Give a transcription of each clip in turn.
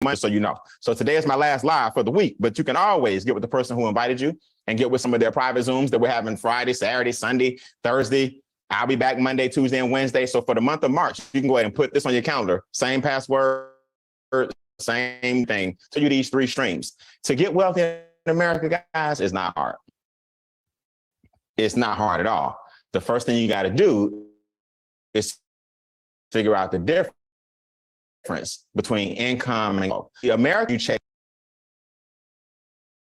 money, so you know. So today is my last live for the week, but you can always get with the person who invited you and get with some of their private Zooms that we're having Friday, Saturday, Sunday, Thursday. I'll be back Monday, Tuesday, and Wednesday. So for the month of March, you can go ahead and put this on your calendar. Same password, same thing. So you these 3 streams. To get wealthy in America, guys, is not hard. It's not hard at all. The first thing you got to do is figure out the difference between income and wealth. The American, you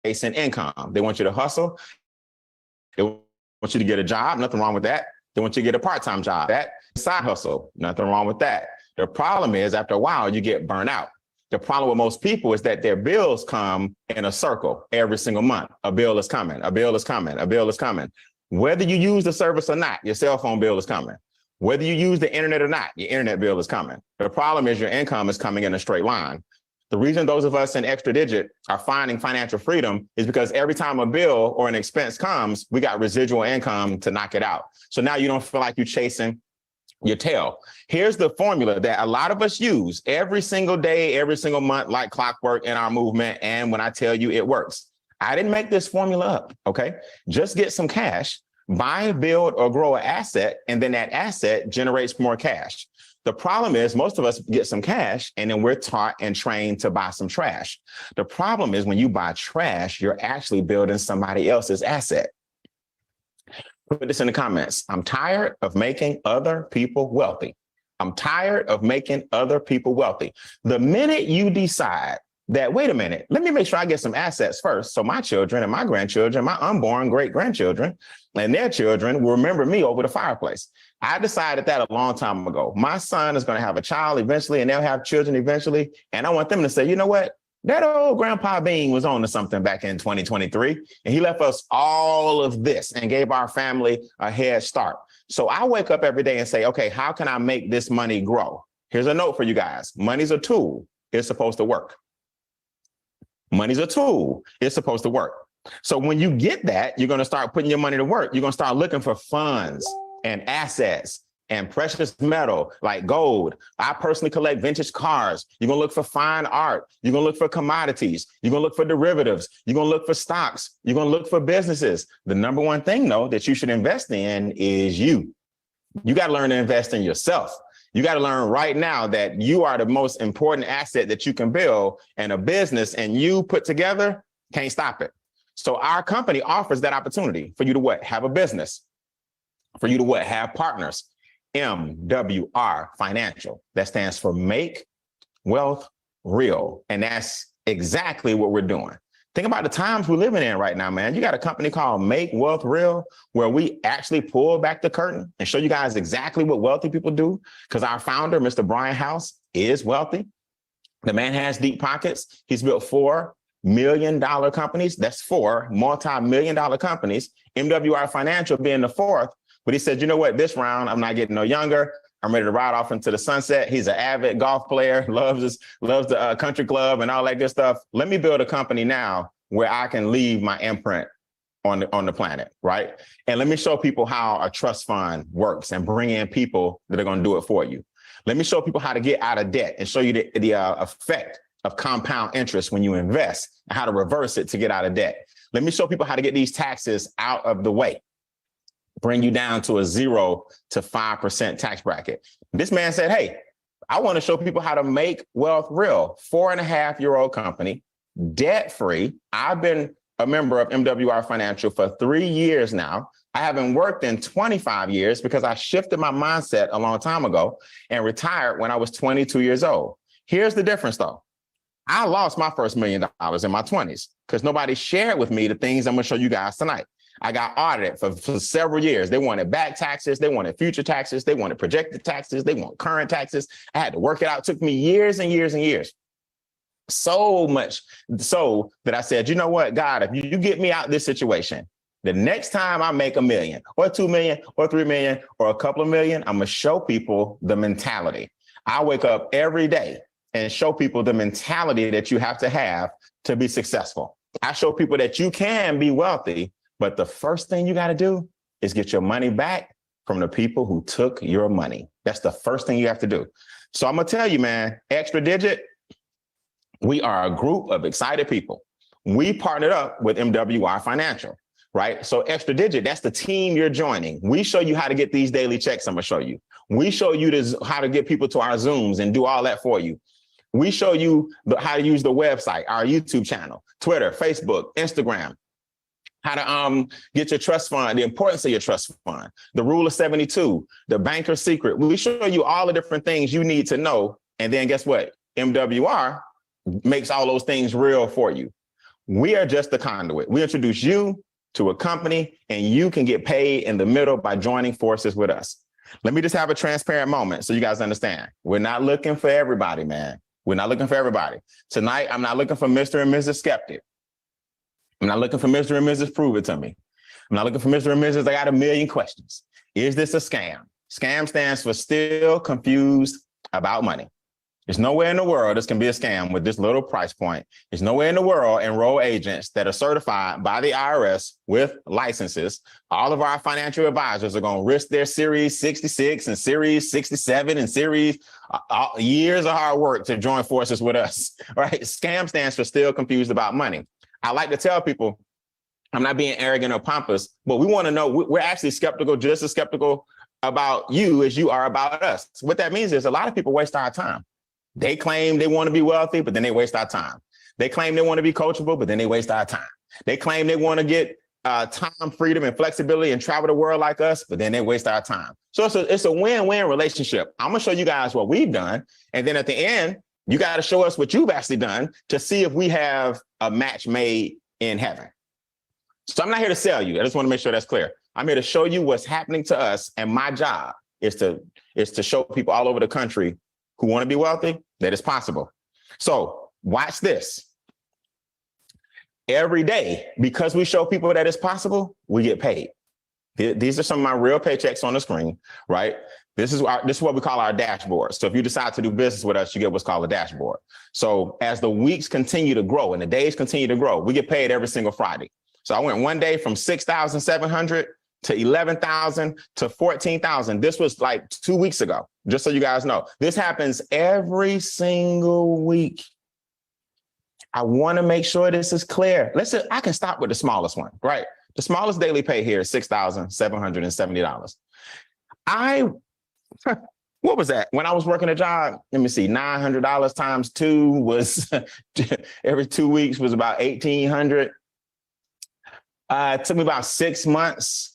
chasing income. They want you to hustle. They want you to get a job. Nothing wrong with that. They want you to get a part-time job. That side hustle. Nothing wrong with that. The problem is, after a while, you get burnt out. The problem with most people is that their bills come in a circle every single month. A bill is coming. A bill is coming. A bill is coming. Whether you use the service or not, your cell phone bill is coming. Whether you use the internet or not, your internet bill is coming. The problem is your income is coming in a straight line. The reason those of us in extra digit are finding financial freedom is because every time a bill or an expense comes, we got residual income to knock it out. So now you don't feel like you're chasing your tail. Here's the formula that a lot of us use every single day, every single month, like clockwork in our movement. And when I tell you it works, I didn't make this formula up, okay? Just get some cash, buy, build, or grow an asset, and then that asset generates more cash. The problem is most of us get some cash and then we're taught and trained to buy some trash. The problem is when you buy trash, you're actually building somebody else's asset. Put this in the comments. I'm tired of making other people wealthy. I'm tired of making other people wealthy. The minute you decide that, wait a minute, let me make sure I get some assets first, so my children and my grandchildren, my unborn great-grandchildren and their children will remember me over the fireplace. I decided that a long time ago. My son is going to have a child eventually, and they'll have children eventually. And I want them to say, you know what? That old Grandpa Bean was on to something back in 2023, and he left us all of this and gave our family a head start. So I wake up every day and say, okay, how can I make this money grow? Here's a note for you guys. Money's a tool. It's supposed to work. Money's a tool. It's supposed to work. So when you get that, you're going to start putting your money to work. You're going to start looking for funds and assets and precious metal like gold. I personally collect vintage cars. You're going to look for fine art. You're going to look for commodities. You're going to look for derivatives. You're going to look for stocks. You're going to look for businesses. The number one thing, though, that you should invest in is you. You got to learn to invest in yourself. You got to learn right now that you are the most important asset that you can build, and a business and you put together can't stop it. So our company offers that opportunity for you to what? Have a business. For you to what? Have partners. MWR Financial. That stands for Make Wealth Real. And that's exactly what we're doing. Think about the times we're living in right now, man. You got a company called Make Wealth Real, where we actually pull back the curtain and show you guys exactly what wealthy people do. Because our founder, Mr. Brian House, is wealthy. The man has deep pockets. He's built $4 million companies. That's 4 multi-million-dollar companies. MWR Financial being the 4th. But he said, you know what, this round, I'm not getting no younger. I'm ready to ride off into the sunset. He's an avid golf player, loves the country club and all that good stuff. Let me build a company now where I can leave my imprint on the planet, right? And let me show people how a trust fund works and bring in people that are going to do it for you. Let me show people how to get out of debt and show you the effect of compound interest when you invest and how to reverse it to get out of debt. Let me show people how to get these taxes out of the way. Bring you down to a 0 to 5% tax bracket. This man said, hey, I want to show people how to make wealth real. 4.5-year-old company, debt-free. I've been a member of MWR Financial for 3 years now. I haven't worked in 25 years because I shifted my mindset a long time ago and retired when I was 22 years old. Here's the difference, though. I lost my first $1 million in my 20s because nobody shared with me the things I'm going to show you guys tonight. I got audited for several years. They wanted back taxes. They wanted future taxes. They wanted projected taxes. They want current taxes. I had to work it out. It took me years and years and years. So much so that I said, you know what, God, if you get me out this situation, the next time I make $1 million or 2 million or 3 million or a couple of million, I'm going to show people the mentality. I wake up every day and show people the mentality that you have to be successful. I show people that you can be wealthy. But the first thing you got to do is get your money back from the people who took your money. That's the first thing you have to do. So I'm going to tell you, man, extra digit, We are a group of excited people. We partnered up with MWR Financial, right? So Extra Digit, that's the team you're joining. We show you how to get these daily checks I'm gonna show you. We show you how to get people to our Zooms and do all that for you. We show you how to use the website, our YouTube channel, Twitter, Facebook, Instagram, how to get your trust fund, the importance of your trust fund, the rule of 72, the banker's secret. We show you all the different things you need to know. And then guess what? MWR makes all those things real for you. We are just the conduit. We introduce you to a company and you can get paid in the middle by joining forces with us. Let me just have a transparent moment so you guys understand. We're not looking for everybody, man. We're not looking for everybody. Tonight, I'm not looking for Mr. and Mrs. Skeptic. I'm not looking for Mr. and Mrs. Prove It to me. I'm not looking for Mr. and Mrs. I got a million questions. Is this a scam? Scam stands for still confused about money. There's nowhere in the world this can be a scam with this little price point. There's nowhere in the world enroll agents that are certified by the IRS with licenses. All of our financial advisors are going to risk their Series 66 and Series 67 and Series years of hard work to join forces with us, right? Scam stands for still confused about money. I like to tell people, I'm not being arrogant or pompous, but we want to know, we're actually skeptical, just as skeptical about you as you are about us. What that means is a lot of people waste our time. They claim they want to be wealthy, but then they waste our time. They claim they want to be coachable, but then they waste our time. They claim they want to get time, freedom, and flexibility and travel the world like us, but then they waste our time. So it's a win-win relationship. I'm going to show you guys what we've done. And then at the end, you got to show us what you've actually done to see if we have a match made in heaven. So I'm not here to sell you. I just want to make sure that's clear. I'm here to show you what's happening to us. And my job is to show people all over the country who want to be wealthy that it's possible. So watch this. Every day, because we show people that it's possible, we get paid. These are some of my real paychecks on the screen, right? This is what we call our dashboard. So if you decide to do business with us, you get what's called a dashboard. So as the weeks continue to grow and the days continue to grow, we get paid every single Friday. So I went one day from 6,700 to 11,000 to 14,000. This was like 2 weeks ago, just so you guys know. This happens every single week. I want to make sure this is clear. I can start with the smallest one, right? The smallest daily pay here is $6,770. What was that? When I was working a job, let me see, $900 times 2 was every 2 weeks was about $1,800. It took me about 6 months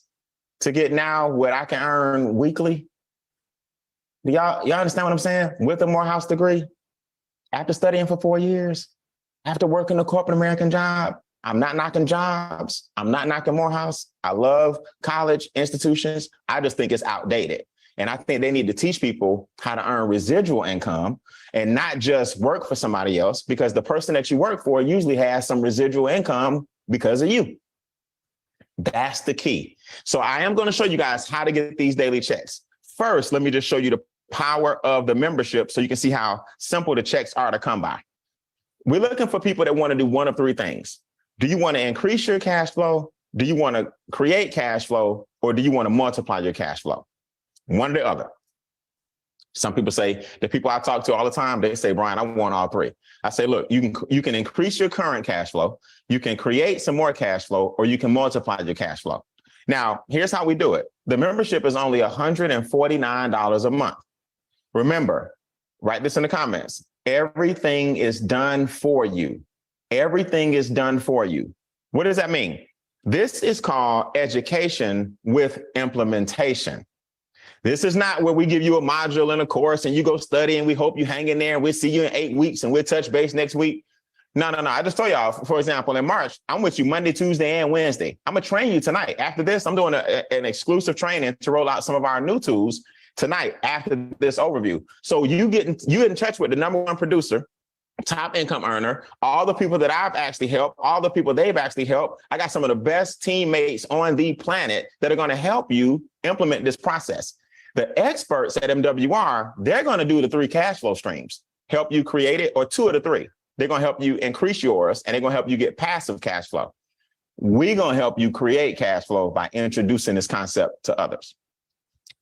to get now what I can earn weekly. Do y'all understand what I'm saying? With a Morehouse degree, after studying for 4 years, after working a corporate American job. I'm not knocking jobs. I'm not knocking Morehouse. I love college institutions. I just think it's outdated. And I think they need to teach people how to earn residual income and not just work for somebody else, because the person that you work for usually has some residual income because of you. That's the key. So I am going to show you guys how to get these daily checks. First, let me just show you the power of the membership so you can see how simple the checks are to come by. We're looking for people that want to do one of three things. Do you want to increase your cash flow? Do you want to create cash flow? Or do you want to multiply your cash flow? One or the other. Some people say, the people I talk to all the time, they say, Brian, I want all three. I say, look, you can increase your current cash flow, you can create some more cash flow, or you can multiply your cash flow. Now, here's how we do it. The membership is only $149 a month. Remember, write this in the comments. Everything is done for you. Everything is done for you. What does that mean? This is called education with implementation. This is not where we give you a module in a course and you go study and we hope you hang in there and we'll see you in 8 weeks and we'll touch base next week. No. I just told y'all, for example, in March, I'm with you Monday, Tuesday, and Wednesday. I'm going to train you tonight. After this, I'm doing an exclusive training to roll out some of our new tools tonight after this overview. So you get in touch with the #1 producer, top income earner, all the people that I've actually helped, all the people they've actually helped. I got some of the best teammates on the planet that are going to help you implement this process. The experts at MWR, they're going to do the 3 cash flow streams, help you create it, or 2 of the 3. They're going to help you increase yours, and they're going to help you get passive cash flow. We're going to help you create cash flow by introducing this concept to others.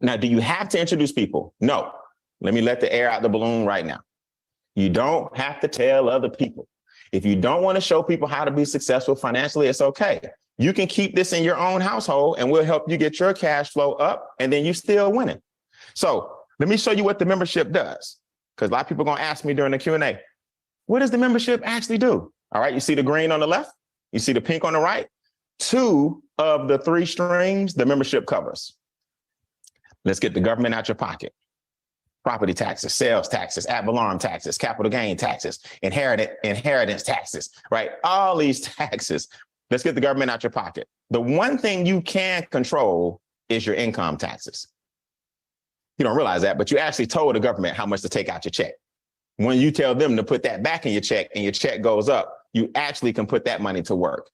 Now, do you have to introduce people? No. Let me let the air out the balloon right now. You don't have to tell other people. If you don't want to show people how to be successful financially, it's okay. You can keep this in your own household and we'll help you get your cash flow up and then you still winning. So let me show you what the membership does. Because a lot of people are going to ask me during the Q&A, what does the membership actually do? All right, you see the green on the left, you see the pink on the right. 2 of the 3 streams the membership covers. Let's get the government out your pocket. Property taxes, sales taxes, ad valorem taxes, capital gain taxes, inheritance taxes, right? All these taxes. Let's get the government out your pocket. The one thing you can control is your income taxes. You don't realize that, but you actually told the government how much to take out your check. When you tell them to put that back in your check and your check goes up, you actually can put that money to work.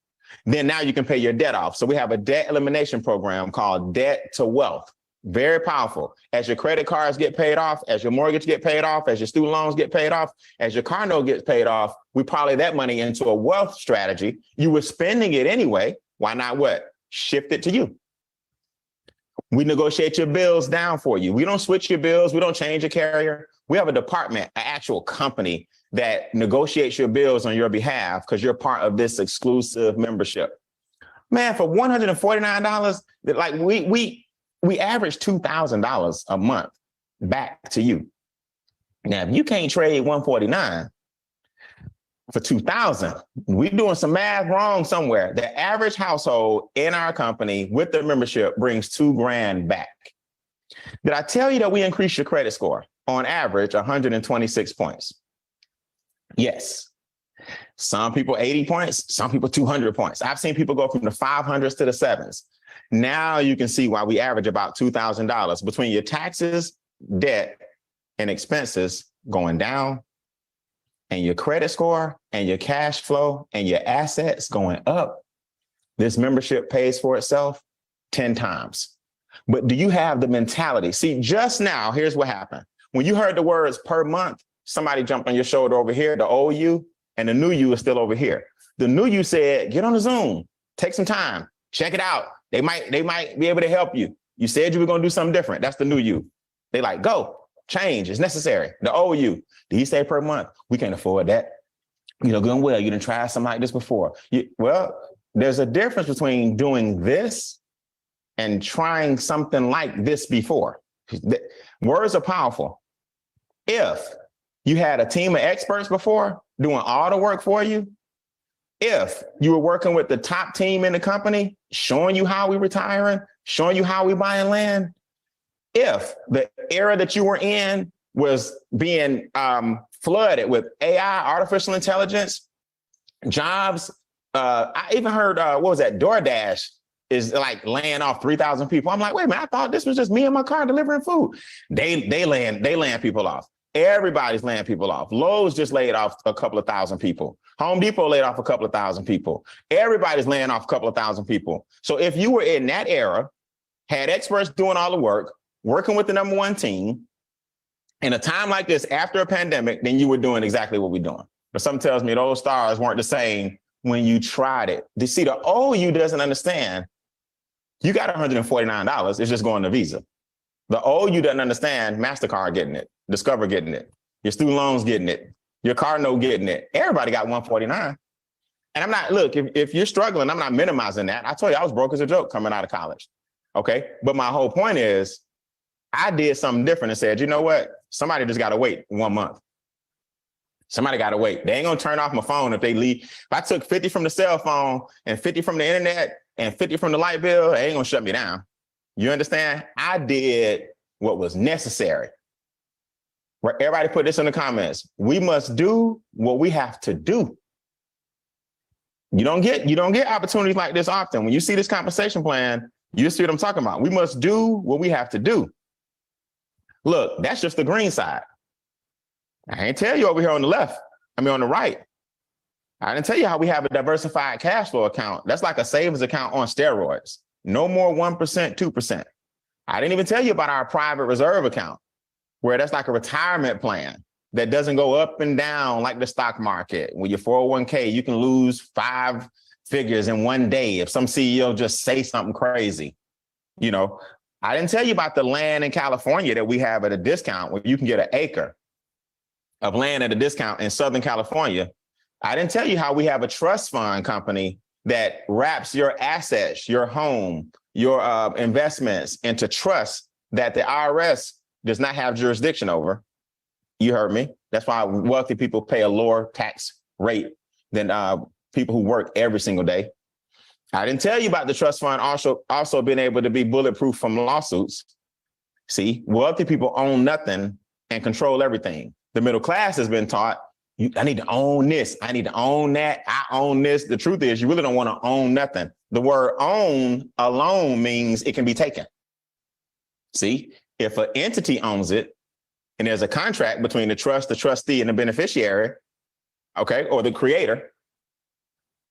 Then now you can pay your debt off. So we have a debt elimination program called Debt to Wealth. Very powerful. As your credit cards get paid off, as your mortgage get paid off, as your student loans get paid off, as your car note gets paid off, we parlay that money into a wealth strategy. You were spending it anyway. Why not what? Shift it to you. We negotiate your bills down for you. We don't switch your bills. We don't change your carrier. We have a department, an actual company that negotiates your bills on your behalf because you're part of this exclusive membership. Man, for $149, like we average $2,000 a month back to you. Now, if you can't trade $149 for $2,000, we're doing some math wrong somewhere. The average household in our company with the membership brings $2,000 back. Did I tell you that we increase your credit score on average 126 points? Yes. Some people 80 points, some people 200 points. I've seen people go from the 500s to the 7s. Now you can see why we average about $2,000 between your taxes, debt, and expenses going down, and your credit score and your cash flow and your assets going up. This membership pays for itself 10 times. But do you have the mentality? See, just now, here's what happened. When you heard the words per month, somebody jumped on your shoulder over here, the old you, and the new you is still over here. The new you said, get on the Zoom, take some time, check it out. They might be able to help you. You said you were going to do something different. That's the new you. They like, go, change, it's necessary. The old you, did he say per month? We can't afford that. You know, good and well, you didn't try something like this before. Well, there's a difference between doing this and trying something like this before. Words are powerful. If you had a team of experts before doing all the work for you, if you were working with the top team in the company, showing you how we retiring, showing you how we buying land, if the era that you were in was being flooded with AI, artificial intelligence, jobs, I even heard, what was that, DoorDash is like laying off 3,000 people. I'm like, wait a minute, I thought this was just me in my car delivering food. They land people off. Everybody's laying people off. Lowe's just laid off a couple of thousand people. Home Depot laid off a couple of thousand people. Everybody's laying off a couple of thousand people. So if you were in that era, had experts doing all the work, working with the number one team, in a time like this, after a pandemic, then you were doing exactly what we're doing. But something tells me those stars weren't the same when you tried it. You see, the old you doesn't understand. You got $149. It's just going to Visa. The old you doesn't understand MasterCard getting it, Discover getting it, your student loans getting it, your car note getting it. Everybody got $149. And I'm not, look, if you're struggling, I'm not minimizing that. I told you I was broke as a joke coming out of college. Okay. But my whole point is I did something different and said, you know what? Somebody just got to wait 1 month. Somebody got to wait. They ain't going to turn off my phone if they leave. If I took 50 from the cell phone and 50 from the internet and 50 from the light bill, they ain't going to shut me down. You understand? I did what was necessary. Everybody put this in the comments. We must do what we have to do. You don't get opportunities like this often. When you see this compensation plan, you see what I'm talking about. We must do what we have to do. Look, that's just the green side. I ain't tell you over here on the left. I mean, on the right. I didn't tell you how we have a diversified cash flow account. That's like a savings account on steroids. No more 1%, 2%. I didn't even tell you about our private reserve account, where that's like a retirement plan that doesn't go up and down like the stock market. With your 401k, you can lose 5 figures in one day if some CEO just say something crazy. You know, I didn't tell you about the land in California that we have at a discount where you can get an acre of land at a discount in Southern California. I didn't tell you how we have a trust fund company that wraps your assets, your home, your investments into trust that the IRS does not have jurisdiction over. You heard me. That's why wealthy people pay a lower tax rate than people who work every single day. I didn't tell you about the trust fund also being able to be bulletproof from lawsuits. See, wealthy people own nothing and control everything. The middle class has been taught, I need to own this. I need to own that. I own this. The truth is, you really don't want to own nothing. The word own alone means it can be taken. See, if an entity owns it and there's a contract between the trust, the trustee, and the beneficiary, okay, or the creator,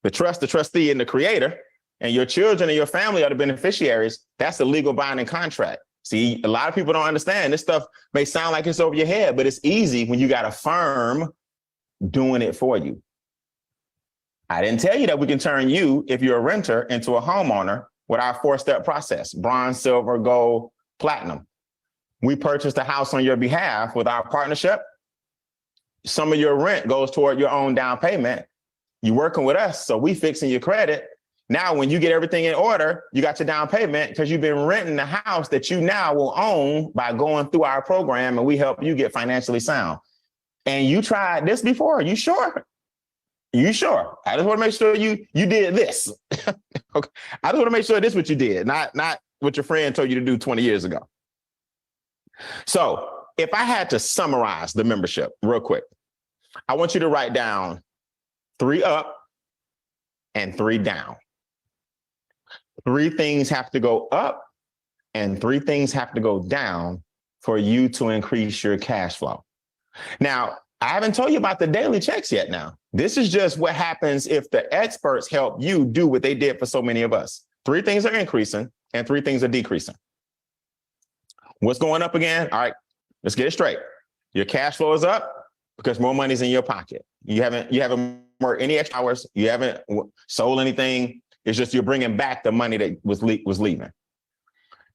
the trust, the trustee, and the creator, and your children and your family are the beneficiaries, that's a legal binding contract. See, a lot of people don't understand. This stuff may sound like it's over your head, but it's easy when you got a firm doing it for you. I didn't tell you that we can turn you, if you're a renter, into a homeowner with our 4-step process: bronze, silver, gold, platinum. We purchased a house on your behalf with our partnership. Some of your rent goes toward your own down payment. You're working with us, so we fixing your credit. Now, when you get everything in order, you got your down payment because you've been renting the house that you now will own by going through our program, and we help you get financially sound. And you tried this before. You sure? You sure? I just want to make sure you did this. Okay. I just want to make sure this is what you did, not what your friend told you to do 20 years ago. So if I had to summarize the membership real quick, I want you to write down 3 up and 3 down. 3 things have to go up and 3 things have to go down for you to increase your cash flow. Now, I haven't told you about the daily checks yet now. This is just what happens if the experts help you do what they did for so many of us. 3 things are increasing and 3 things are decreasing. What's going up again? All right, let's get it straight. Your cash flow is up because more money's in your pocket. You haven't worked any extra hours. You haven't sold anything. It's just you're bringing back the money that was leaving.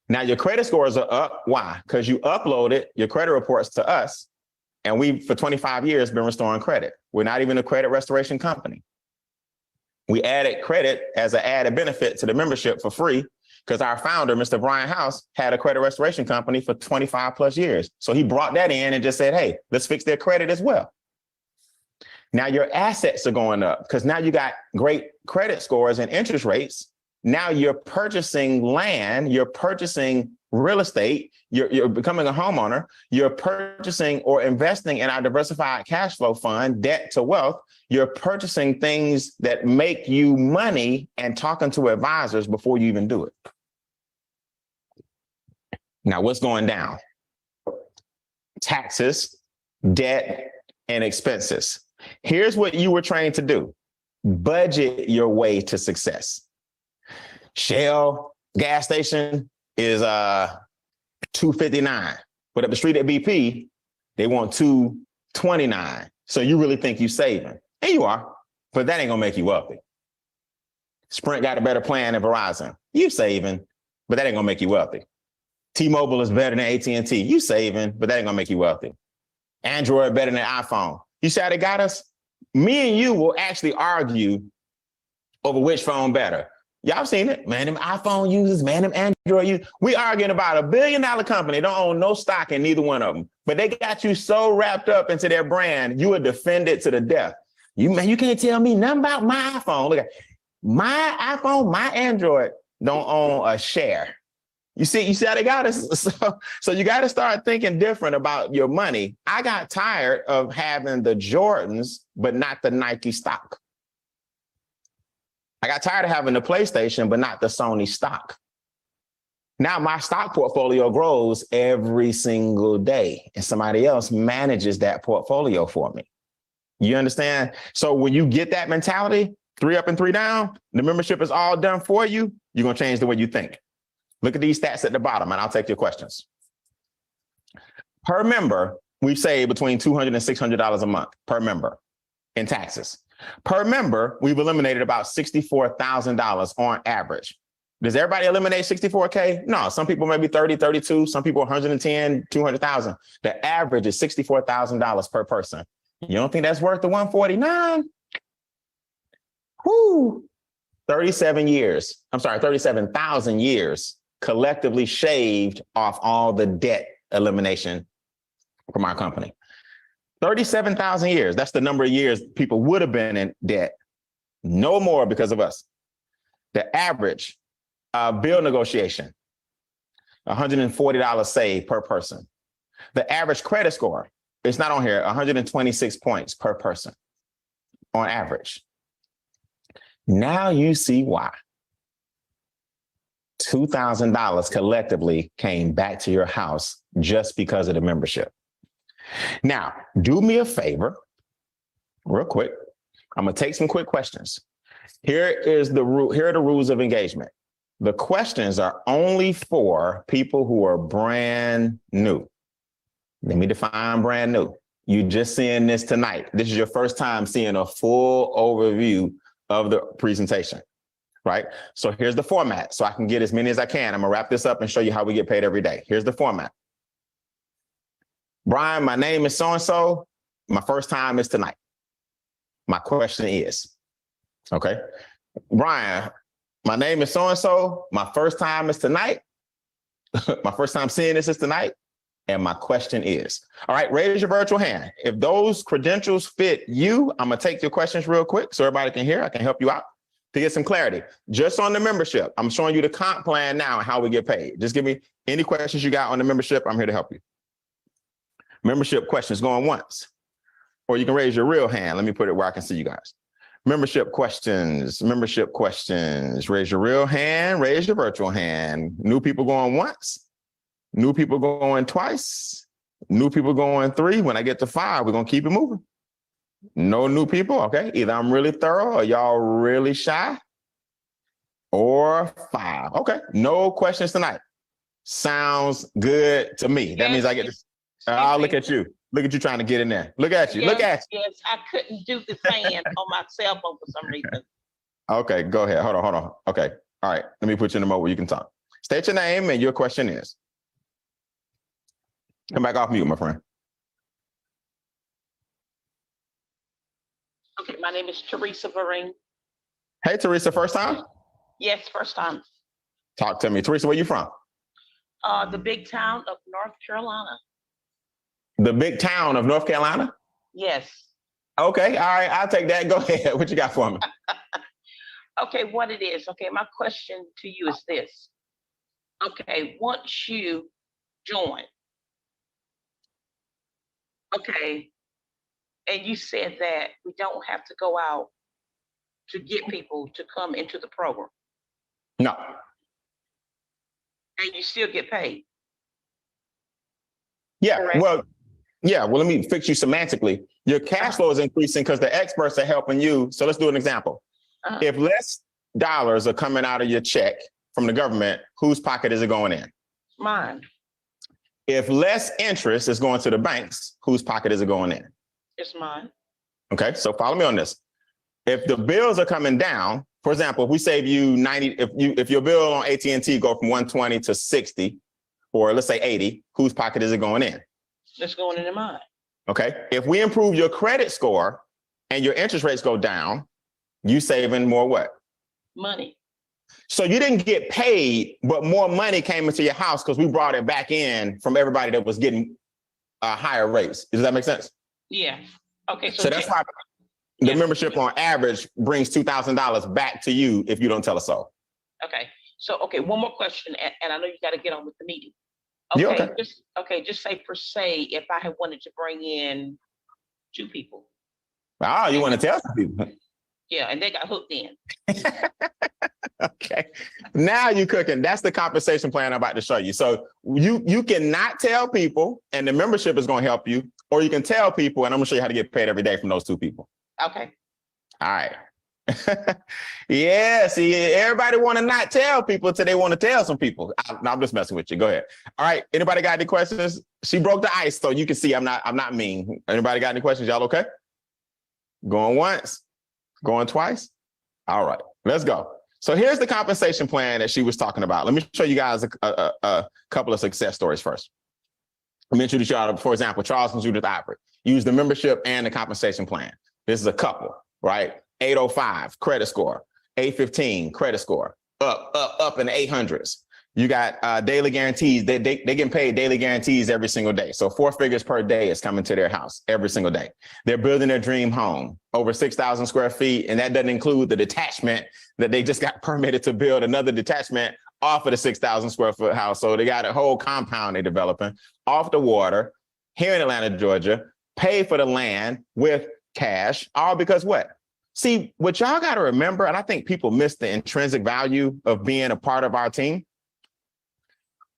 Now your credit scores are up. Why? Because you uploaded your credit reports to us, and we, for 25 years, been restoring credit. We're not even a credit restoration company. We added credit as an added benefit to the membership for free because our founder, Mr. Brian House, had a credit restoration company for 25 plus years. So he brought that in and just said, hey, let's fix their credit as well. Now your assets are going up because now you got great credit scores and interest rates. Now you're purchasing land, you're purchasing real estate, you're becoming a homeowner, you're purchasing or investing in our diversified cash flow fund, debt to wealth. You're purchasing things that make you money and talking to advisors before you even do it. Now, what's going down? Taxes, debt, and expenses. Here's what you were trained to do. Budget your way to success. Shell gas station is $2.59, but up the street at BP, they want $2.29. So you really think you're saving, and you are, but that ain't gonna make you wealthy. Sprint got a better plan than Verizon. You saving, but that ain't gonna make you wealthy. T-Mobile is better than AT&T. You saving, but that ain't gonna make you wealthy. Android better than iPhone. You see how they got us? Me and you will actually argue over which phone better. Y'all seen it, man, them iPhone users, man, them Android users. We arguing about $1 billion company, don't own no stock in neither one of them, but they got you so wrapped up into their brand, you would defend it to the death. You can't tell me nothing about my iPhone. Look at my iPhone, my Android don't own a share. You see how they got us? So you got to start thinking different about your money. I got tired of having the Jordans, but not the Nike stock. I got tired of having the PlayStation, but not the Sony stock. Now my stock portfolio grows every single day, and somebody else manages that portfolio for me. You understand? So when you get that mentality, 3 up and 3 down, the membership is all done for you, you're going to change the way you think. Look at these stats at the bottom, and I'll take your questions. Per member, we've saved between $200 and $600 a month per member in taxes. Per member, we've eliminated about $64,000 on average. Does everybody eliminate 64K? No, some people maybe 30, 32, some people 110, 200,000. The average is $64,000 per person. You don't think that's worth the 149? Whoo, 37 years. I'm sorry, 37,000 years collectively shaved off all the debt elimination from our company. 37,000 years. That's the number of years people would have been in debt. No more because of us. The average bill negotiation, $140 saved per person. The average credit score, it's not on here, 126 points per person on average. Now you see why. $2,000 collectively came back to your house just because of the membership. Now, do me a favor, real quick. I'm gonna take some quick questions. Here are the rules of engagement. The questions are only for people who are brand new. Let me define brand new. You just seeing this tonight. This is your first time seeing a full overview of the presentation, right? So here's the format. So I can get as many as I can. I'm gonna wrap this up and show you how we get paid every day. Here's the format. Brian, my name is so-and-so. My first time is tonight. My question is, okay, Brian, my name is so-and-so. My first time is tonight. My first time seeing this is tonight. And my question is, all right, raise your virtual hand. If those credentials fit you, I'm gonna take your questions real quick so everybody can hear. I can help you out to get some clarity. Just on the membership, I'm showing you the comp plan now and how we get paid. Just give me any questions you got on the membership. I'm here to help you. Membership questions going once, or you can raise your real hand. Let me put it where I can see you guys. Membership questions, raise your real hand, raise your virtual hand. New people going once, new people going twice, new people going 3. When I get to 5, we're gonna keep it moving. No new people, okay? Either I'm really thorough or y'all really shy, or 5. Okay, no questions tonight. Sounds good to me. That means I get to, I'll look at you. Look at you trying to get in there. Look at you. Yes, look at you. Yes, I couldn't do the fan on my cell phone for some reason. Okay, go ahead. Hold on. Okay. All right. Let me put you in the mode where you can talk. State your name and your question is. Come back off mute, my friend. Okay, my name is Teresa Varing. Hey, Teresa, first time? Yes, first time. Talk to me. Teresa, where you from? The big town of North Carolina. The big town of North Carolina? Yes. Okay, all right, I'll take that. Go ahead. What you got for me? Okay, what it is. Okay, my question to you is this. Okay, once you join, okay, and you said that we don't have to go out to get people to come into the program. No. And you still get paid. Yeah, Correct? well, let me fix you semantically. Your cash flow is increasing because the experts are helping you. So let's do an example. If less dollars are coming out of your check from the government, whose pocket is it going in? Mine. If less interest is going to the banks, whose pocket is it going in? It's mine. Okay, so follow me on this. If the bills are coming down, for example, if we save you 90, if your bill on AT&T go from 120 to 60, or let's say 80, whose pocket is it going in? It's going into mine. Okay, if we improve your credit score and your interest rates go down, you saving more what? Money. So you didn't get paid, but more money came into your house because we brought it back in from everybody that was getting higher rates. Does that make sense? Yeah. Okay. So that's why the membership on average brings $2,000 back to you if you don't tell us so. Okay. So, okay, one more question, and I know you got to get on with the meeting. Okay, just say per se, if I had wanted to bring in 2 people. Oh, you want to tell some people? Yeah, and they got hooked in. Okay, now you cooking. That's the compensation plan I'm about to show you. So you cannot tell people, and the membership is going to help you, or you can tell people, and I'm going to show you how to get paid every day from those 2 people. Okay. All right. Yeah, see, everybody want to not tell people until they want to tell some people. I'm just messing with you. Go ahead. All right. Anybody got any questions? She broke the ice, so you can see I'm not mean. Anybody got any questions? Y'all okay? Going once, going twice. All right, let's go. So here's the compensation plan that she was talking about. Let me show you guys a couple of success stories first. Let me introduce y'all to, for example, Charles and Judith Ivory. Use the membership and the compensation plan. This is a couple, right? 805 credit score, 815 credit score, up in the 800s. You got daily guarantees. They getting paid daily guarantees every single day. So 4 figures per day is coming to their house every single day. They're building their dream home, over 6,000 square feet. And that doesn't include the detachment that they just got permitted to build another detachment off of the 6,000 square foot house. So they got a whole compound they're developing off the water here in Atlanta, Georgia, pay for the land with cash, all because what? See, what y'all got to remember, and I think people miss the intrinsic value of being a part of our team.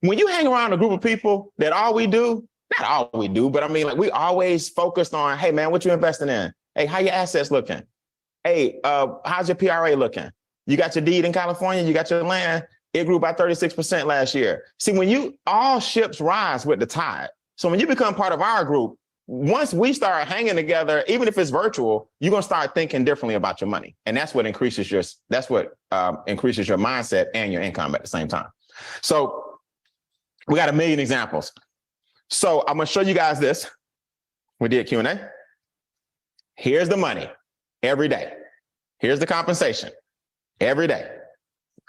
When you hang around a group of people that all we do, not all we do, but I mean, like we always focused on, hey man, what you investing in? Hey, how your assets looking? Hey, how's your PRA looking? You got your deed in California, you got your land, it grew by 36% last year. See, when you, all ships rise with the tide. So when you become part of our group, once we start hanging together, even if it's virtual, you're gonna start thinking differently about your money. And that's what increases your mindset and your income at the same time. So we got a million examples. So I'm gonna show you guys this. We did Q&A. Here's the money every day. Here's the compensation every day.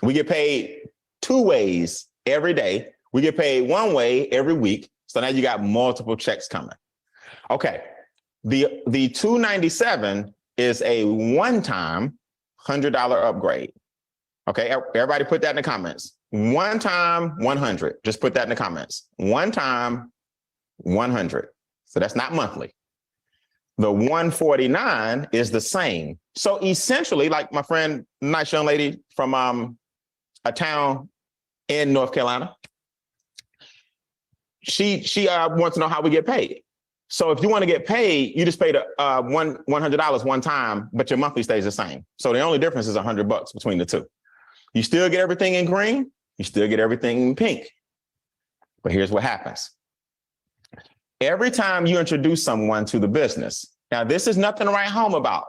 We get paid 2 ways every day. We get paid 1 way every week. So now you got multiple checks coming. Okay, the $297 is a one-time $100 upgrade. Okay, everybody put that in the comments. One time, 100. Just put that in the comments. One time, 100. So that's not monthly. The 149 is the same. So essentially, like my friend, nice young lady from a town in North Carolina, she wants to know how we get paid. So if you want to get paid, you just pay the $100 one time, but your monthly stays the same. So the only difference is $100 between the two. You still get everything in green, you still get everything in pink. But here's what happens. Every time you introduce someone to the business, now this is nothing to write home about,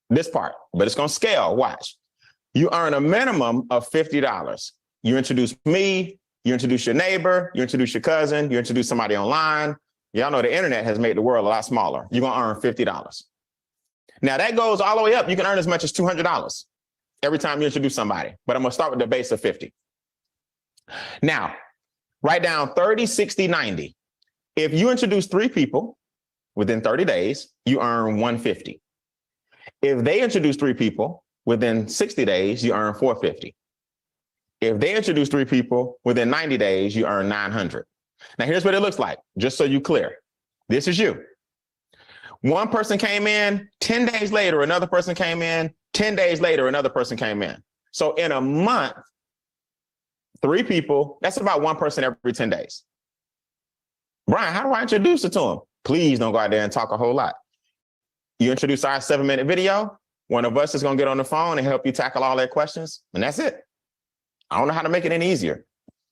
this part, but it's going to scale. Watch. You earn a minimum of $50. You introduce me, you introduce your neighbor, you introduce your cousin, you introduce somebody online. Y'all know the internet has made the world a lot smaller. You're going to earn $50. Now that goes all the way up. You can earn as much as $200 every time you introduce somebody, but I'm going to start with the base of 50. Now, write down 30, 60, 90. If you introduce 3 people within 30 days, you earn 150. If they introduce 3 people within 60 days, you earn 450. If they introduce 3 people within 90 days, you earn 900. Now, here's what it looks like, just so you clear. This is you. One person came in, 10 days later, another person came in, 10 days later, another person came in. So in a month, 3 people, that's about 1 person every 10 days. Brian, how do I introduce it to them? Please don't go out there and talk a whole lot. You introduce our 7-minute video, one of us is going to get on the phone and help you tackle all their questions, and that's it. I don't know how to make it any easier.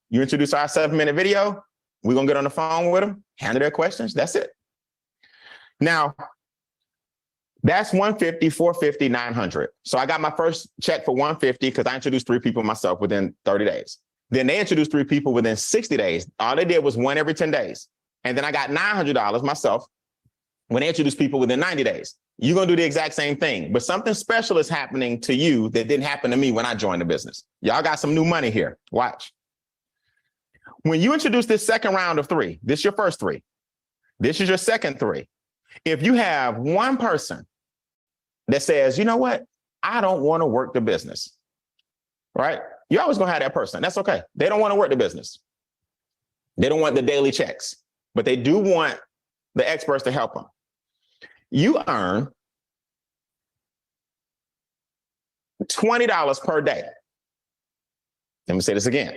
You introduce our 7-minute video, we're going to get on the phone with them, handle their questions, that's it. Now, that's 150, 450, 900. So I got my first check for 150 because I introduced 3 people myself within 30 days. Then they introduced 3 people within 60 days. All they did was 1 every 10 days. And then I got $900 myself when they introduced people within 90 days. You're going to do the exact same thing, but something special is happening to you that didn't happen to me when I joined the business. Y'all got some new money here. Watch. When you introduce this second round of 3, this is your first 3. This is your second 3. If you have 1 person that says, you know what, I don't want to work the business, right? You're always going to have that person. That's okay. They don't want to work the business. They don't want the daily checks, but they do want the experts to help them. You earn $20 per day. Let me say this again.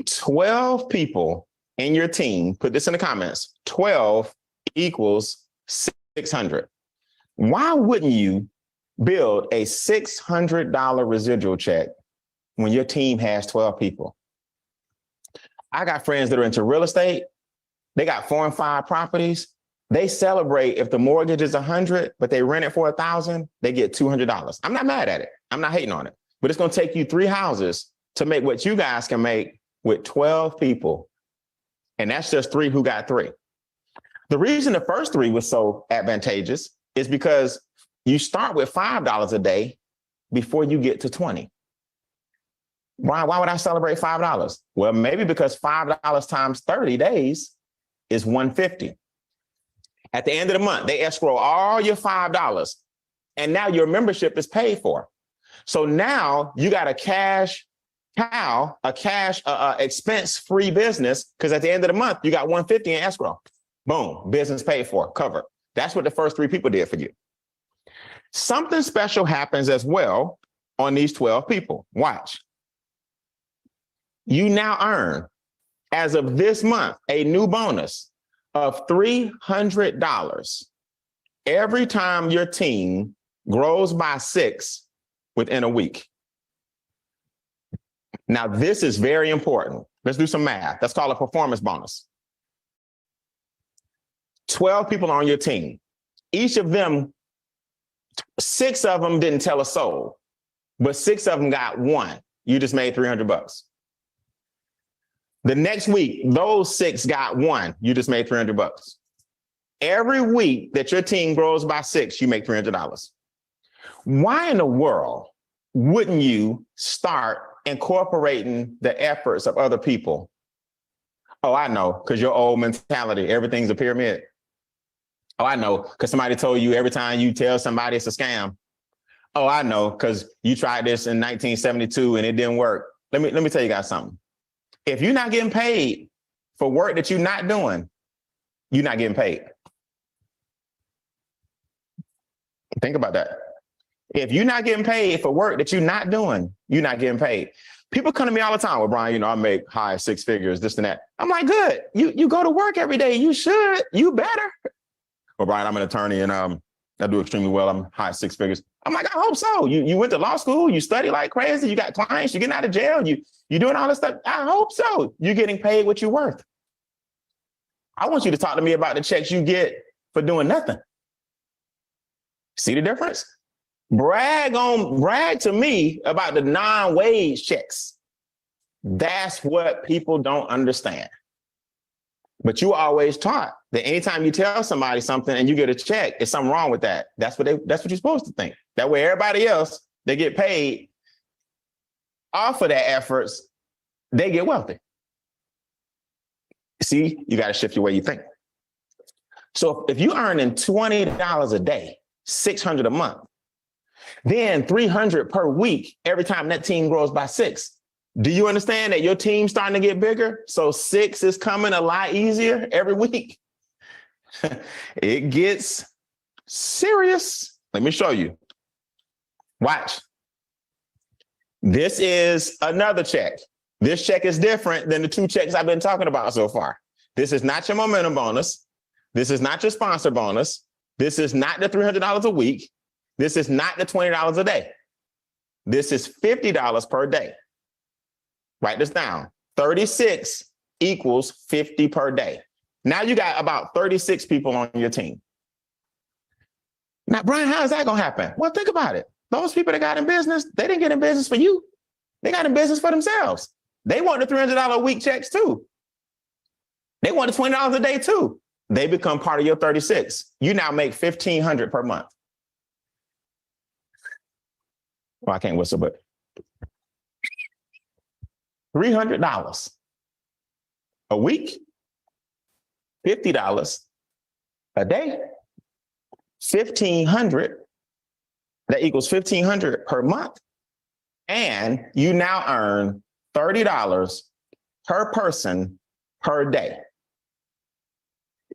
12 people in your team, put this in the comments, 12 equals 600. Why wouldn't you build a $600 residual check when your team has 12 people? I got friends that are into real estate. They got 4 and 5 properties. They celebrate if the mortgage is 100, but they rent it for 1,000, they get $200. I'm not mad at it. I'm not hating on it. but it's going to take you 3 houses to make what you guys can make with 12 people. And that's just 3 who got 3. The reason the first 3 was so advantageous is because you start with $5 a day before you get to 20. Why would I celebrate $5? Well, maybe because $5 times 30 days is $150. At the end of the month, they escrow all your $5, and now your membership is paid for. So now you got a cash cow, a cash expense-free business, because at the end of the month, you got $150 in escrow. Boom, business paid for, covered. That's what the first 3 people did for you. Something special happens as well on these 12 people. Watch. You now earn, as of this month, a new bonus of $300 every time your team grows by 6 within a week. Now, this is very important. Let's do some math. That's called a performance bonus. 12 people on your team. Each of them, 6 of them didn't tell a soul, but 6 of them got 1. You just made $300. The next week, those 6 got 1. You just made $300. Every week that your team grows by 6, you make $300. Why in the world wouldn't you start incorporating the efforts of other people? Oh, I know, because your old mentality, everything's a pyramid. Oh, I know, because somebody told you every time you tell somebody it's a scam. Oh, I know, because you tried this in 1972 and it didn't work. Let me tell you guys something. If you're not getting paid for work that you're not doing, you're not getting paid. Think about that. If you're not getting paid for work that you're not doing, you're not getting paid. People come to me all the time, well, Brian, I make high 6 figures, this and that. I'm like, good. You go to work every day. You should. You better. Well, Brian, I'm an attorney and I do extremely well. I'm high 6 figures. I'm like, I hope so. You went to law school. You study like crazy. You got clients. You're getting out of jail. You're doing all this stuff. I hope so. You're getting paid what you're worth. I want you to talk to me about the checks you get for doing nothing. See the difference? Brag to me about the non-wage checks. That's what people don't understand. But you always taught that anytime you tell somebody something and you get a check, there's something wrong with that. That's what you're supposed to think. That way, everybody else, they get paid off of their efforts, they get wealthy. See, you got to shift your way you think. So if you're earning $20 a day, $600 a month, then $300 per week every time that team grows by 6. Do you understand that your team's starting to get bigger? So 6 is coming a lot easier every week. It gets serious. Let me show you. Watch. This is another check. This check is different than the 2 checks I've been talking about so far. This is not your momentum bonus. This is not your sponsor bonus. This is not the $300 a week. This is not the $20 a day. This is $50 per day. Write this down. 36 equals 50 per day. Now you got about 36 people on your team. Now, Brian, how is that going to happen? Well, think about it. Those people that got in business, they didn't get in business for you. They got in business for themselves. They want the $300 a week checks too. They want the $20 a day too. They become part of your 36. You now make $1,500 per month. Well, I can't whistle, but $300 a week, $50 a day, $1,500. That equals $1,500 per month. And you now earn $30 per person per day.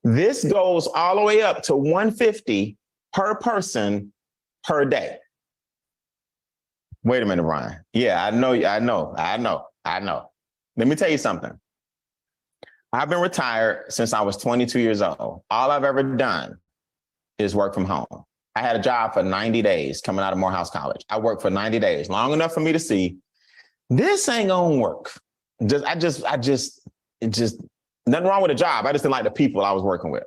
This goes all the way up to $150 per person per day. Wait a minute, Ryan. Yeah, I know. Let me tell you something. I've been retired since I was 22 years old. All I've ever done is work from home. I had a job for 90 days coming out of Morehouse College. I worked for 90 days, long enough for me to see this ain't gonna work. Just nothing wrong with the job. I just didn't like the people I was working with.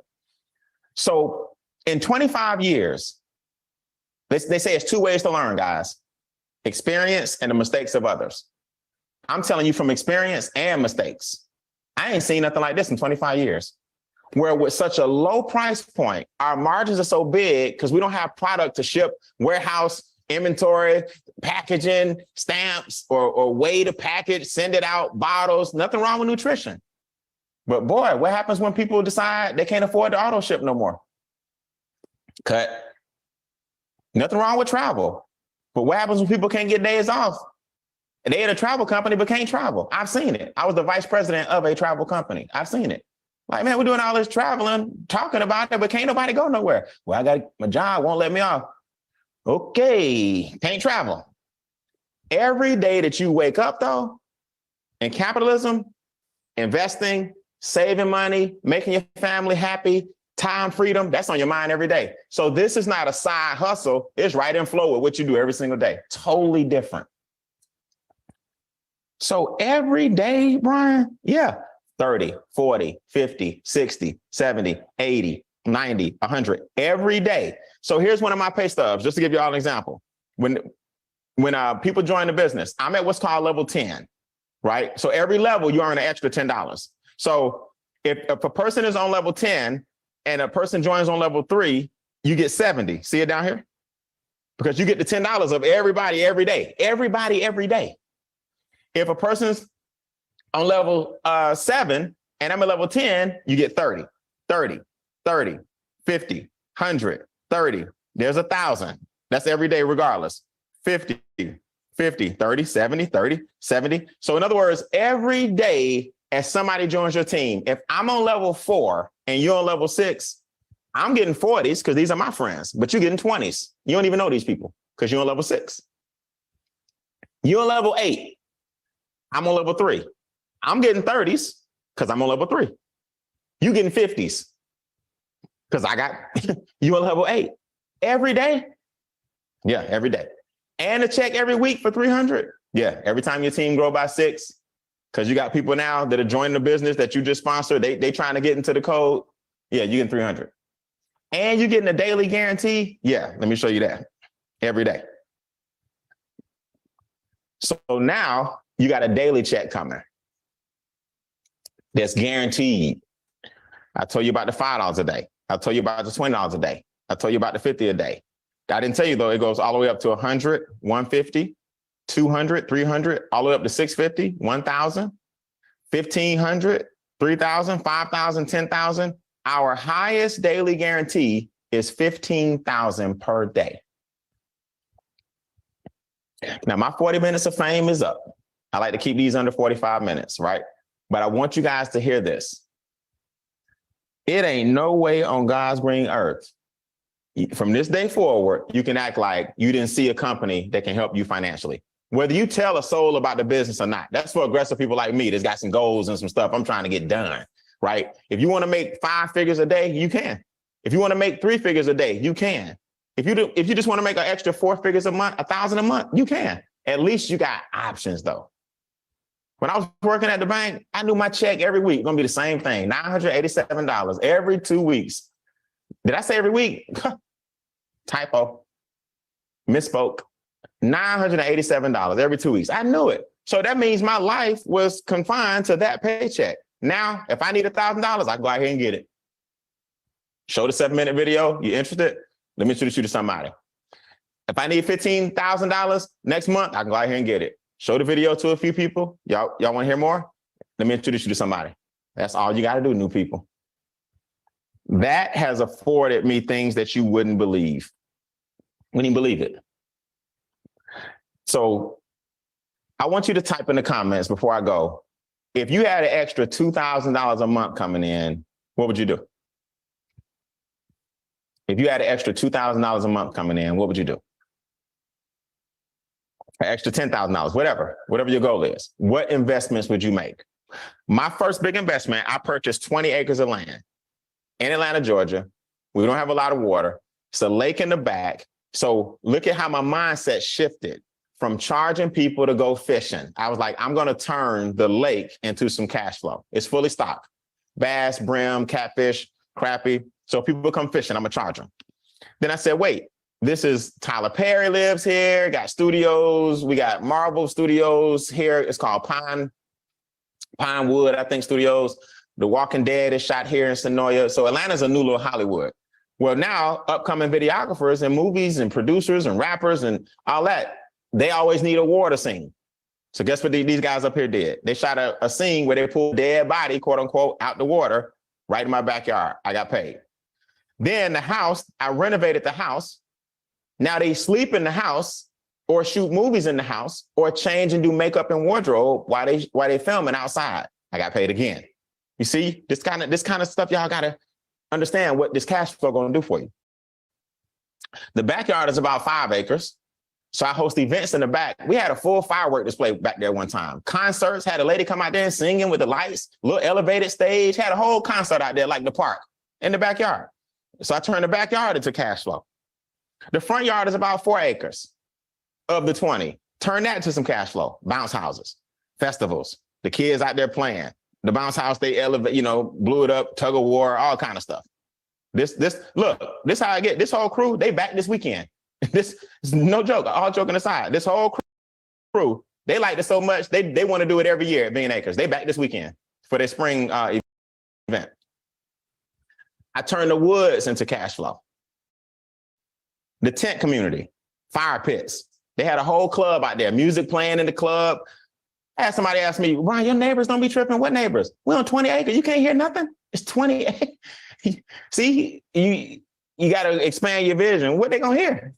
So in 25 years, they say it's 2 ways to learn, guys. experience and the mistakes of others. I'm telling you from experience and mistakes. I ain't seen nothing like this in 25 years, where with such a low price point, our margins are so big because we don't have product to ship, warehouse, inventory, packaging, stamps, or way to package, send it out, bottles, nothing wrong with nutrition. But boy, what happens when people decide they can't afford to auto ship no more? Cut. Nothing wrong with travel. But what happens when people can't get days off? They at a travel company but can't travel. I've seen it. I was the vice president of a travel company. I've seen it. Like, man, we're doing all this traveling, talking about it, but can't nobody go nowhere. Well, I got my job, won't let me off. Okay, can't travel. Every day that you wake up, though, in capitalism, investing, saving money, making your family happy, time freedom, that's on your mind every day. So this is not a side hustle. It's right in flow with what you do every single day. Totally different. So every day, Brian, yeah, 30, 40, 50, 60, 70, 80, 90, 100, every day. So here's one of my pay stubs, just to give you all an example. When people join the business, I'm at what's called level 10, right? So every level, you earn an extra $10. So if a person is on level 10 and a person joins on level 3, you get 70. See it down here? Because you get the $10 of everybody every day. Everybody every day. If a person's on level 7 and I'm at level 10, you get 30, 30, 30, 50, 100, 30. There's 1,000. That's every day regardless. 50, 50, 30, 70, 30, 70. So in other words, every day as somebody joins your team, if I'm on level 4 and you're on level 6, I'm getting 40s because these are my friends, but you're getting 20s. You don't even know these people because you're on level 6. You're on level 8. I'm on level 3. I'm getting 30s because I'm on level 3. You getting 50s because I got you on level 8. Every day? Yeah, every day. And a check every week for 300. Yeah, every time your team grow by 6, because you got people now that are joining the business that you just sponsored, they trying to get into the code. Yeah, you getting 300. And you're getting a daily guarantee. Yeah, let me show you that. Every day. So now you got a daily check coming that's guaranteed. I told you about the $5 a day. I told you about the $20 a day. I told you about the 50 a day. I didn't tell you though, it goes all the way up to 100, 150, 200, 300, all the way up to 650, 1,000, 1,500, 3,000, 5,000, 10,000. Our highest daily guarantee is 15,000 per day. Now my 40 minutes of fame is up. I like to keep these under 45 minutes, right? But I want you guys to hear this. It ain't no way on God's green earth, from this day forward, you can act like you didn't see a company that can help you financially. Whether you tell a soul about the business or not, that's for aggressive people like me that's got some goals and some stuff I'm trying to get done, right? If you want to make 5 figures a day, you can. If you want to make 3 figures a day, you can. If you just want to make an extra 4 figures a month, 1,000 a month, you can. At least you got options though. When I was working at the bank, I knew my check every week gonna be the same thing, $987 every 2 weeks. Did I say every week? Typo. Misspoke. $987 every 2 weeks. I knew it. So that means my life was confined to that paycheck. Now, if I need $1,000, I go out here and get it. Show the 7-minute video. You interested? Let me introduce you to somebody. If I need $15,000 next month, I can go out here and get it. Show the video to a few people. Y'all want to hear more? Let me introduce you to somebody. That's all you got to do, new people. That has afforded me things that you wouldn't believe. Wouldn't even believe it. So I want you to type in the comments before I go. If you had an extra $2,000 a month coming in, what would you do? If you had an extra $2,000 a month coming in, what would you do? An extra $10,000, whatever your goal is. What investments would you make? My first big investment, I purchased 20 acres of land in Atlanta, Georgia. We don't have a lot of water. It's a lake in the back. So look at how my mindset shifted from charging people to go fishing. I was like, I'm going to turn the lake into some cash flow. It's fully stocked. Bass, brim, catfish, crappie. So if people come fishing, I'm going to charge them. Then I said, wait, This is Tyler Perry lives here, got studios. We got Marvel Studios here. It's called Pinewood, I think, Studios. The Walking Dead is shot here in Sonoya. So Atlanta's a new little Hollywood. Well, now upcoming videographers and movies and producers and rappers and all that, they always need a water scene. So guess what these guys up here did? They shot a scene where they pulled dead body, quote unquote, out the water right in my backyard. I got paid. Then the house, I renovated the house. Now they sleep in the house or shoot movies in the house or change and do makeup and wardrobe while they filming outside. I got paid again. You see, this kind of stuff, y'all gotta understand what this cash flow gonna do for you. The backyard is about 5 acres. So I host events in the back. We had a full firework display back there one time. Concerts, had a lady come out there and singing with the lights, little elevated stage, had a whole concert out there like the park in the backyard. So I turned the backyard into cash flow. The front yard is about 4 acres of the 20. Turn that into some cash flow. Bounce houses, festivals, the kids out there playing. The bounce house, they elevate, blew it up, tug of war, all kind of stuff. Look, this how I get this whole crew. They back this weekend. This is no joke. All joking aside, this whole crew, they like it so much they want to do it every year at Bean Acres. They back this weekend for their spring event. I turned the woods into cash flow. The tent community, fire pits. They had a whole club out there, music playing in the club. I had somebody ask me, Ryan, your neighbors don't be tripping. What neighbors? We're on 20 acres. You can't hear nothing. It's 20 acres. See, you got to expand your vision. What they gonna hear?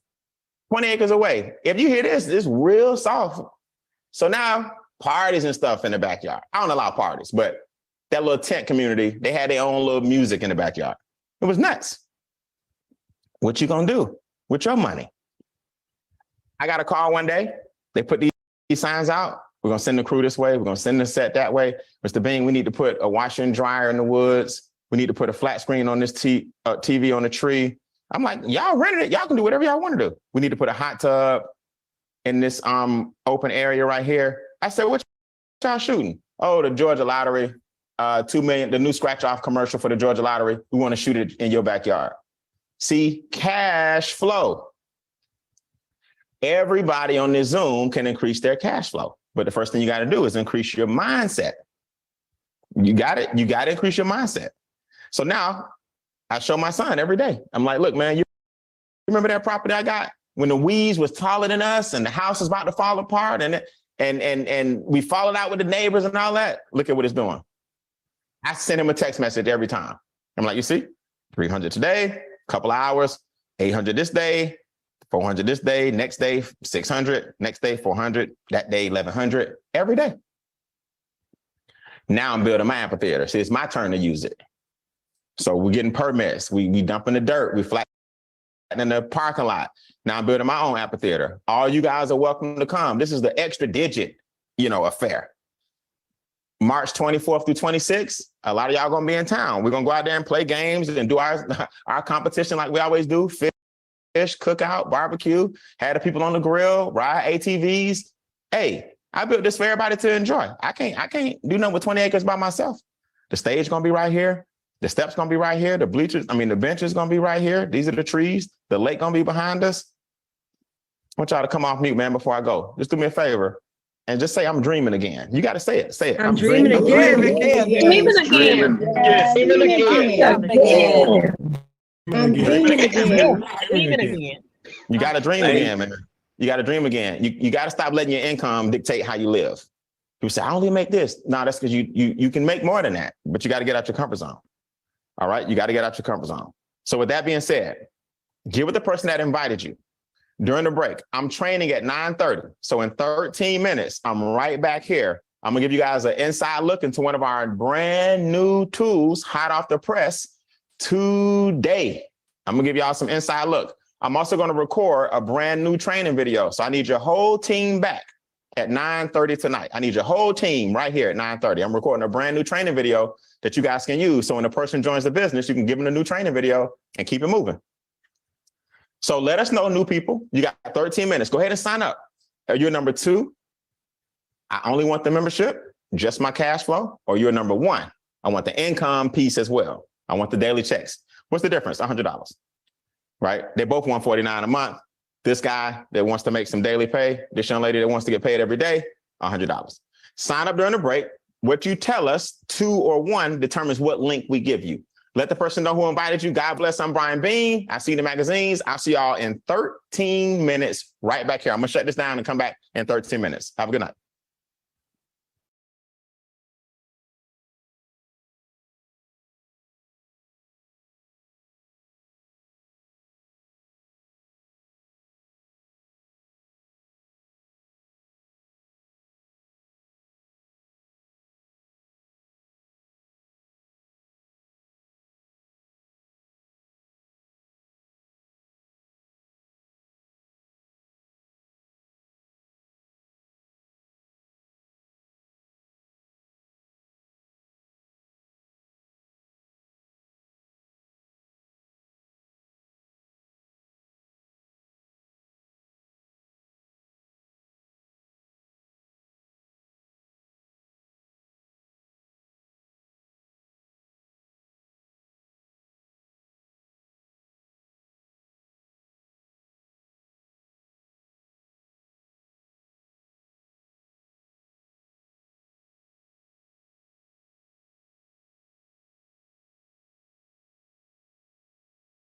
20 acres away. If you hear this, it's real soft. So now parties and stuff in the backyard. I don't allow parties, but that little tent community, they had their own little music in the backyard. It was nuts. What you gonna do with your money? I got a call one day. They put these signs out. We're gonna send the crew this way. We're gonna send the set that way. Mr. Bean, we need to put a washer and dryer in the woods. We need to put a flat screen on this TV on the tree. I'm like, y'all rented it. Y'all can do whatever y'all want to do. We need to put a hot tub in this open area right here. I said, what y'all shooting? Oh, the Georgia Lottery, $2 million, the new scratch off commercial for the Georgia Lottery. We want to shoot it in your backyard. See, cash flow. Everybody on this Zoom can increase their cash flow. But the first thing you got to do is increase your mindset. You got it. You got to increase your mindset. So now I show my son every day. I'm like, look, man, you remember that property I got when the weeds was taller than us and the house was about to fall apart and we followed out with the neighbors and all that? Look at what it's doing. I send him a text message every time. I'm like, you see, 300 today, couple of hours, 800 this day, 400 this day, next day, 600, next day, 400, that day, 1100, every day. Now I'm building my amphitheater. See, it's my turn to use it. So we're getting permits. We dumping the dirt. We flattening the parking lot. Now I'm building my own amphitheater. All you guys are welcome to come. This is the extra digit, affair. March 24th through 26th, a lot of y'all gonna be in town. We're gonna go out there and play games and do our competition like we always do. Fish, cookout, barbecue, had the people on the grill, ride ATVs. Hey, I built this for everybody to enjoy. I can't do nothing with 20 acres by myself. The stage gonna be right here. The steps gonna be right here. The bench is gonna be right here. These are the trees. The lake gonna be behind us. I want y'all to come off mute, man, before I go. Just do me a favor and just say, I'm dreaming again. You got to say it. Say it. I'm dreaming again. Dreaming again. You got to dream again, man. You got to dream again. You got to stop letting your income dictate how you live. People say, I only make this. No, that's because you can make more than that, but you got to get out your comfort zone. All right. You got to get out your comfort zone. So with that being said, get with the person that invited you. During the break, I'm training at 9:30. So in 13 minutes, I'm right back here. I'm gonna give you guys an inside look into one of our brand new tools, hot off the press today. I'm gonna give y'all some inside look. I'm also gonna record a brand new training video. So I need your whole team back at 9:30 tonight. I need your whole team right here at 9:30. I'm recording a brand new training video that you guys can use. So when a person joins the business, you can give them a new training video and keep it moving. So let us know, new people. You got 13 minutes. Go ahead and sign up. You're number 2. I only want the membership, just my cash flow. Or you're number 1. I want the income piece as well. I want the daily checks. What's the difference? $100. right? They both want $49 a month. This guy that wants to make some daily pay, this young lady that wants to get paid every day, $100. Sign up during the break. What you tell us, 2 or 1, determines what link we give you. Let the person know who invited you. God bless. I'm Brian Bean. I see the magazines. I'll see y'all in 13 minutes right back here. I'm going to shut this down and come back in 13 minutes. Have a good night.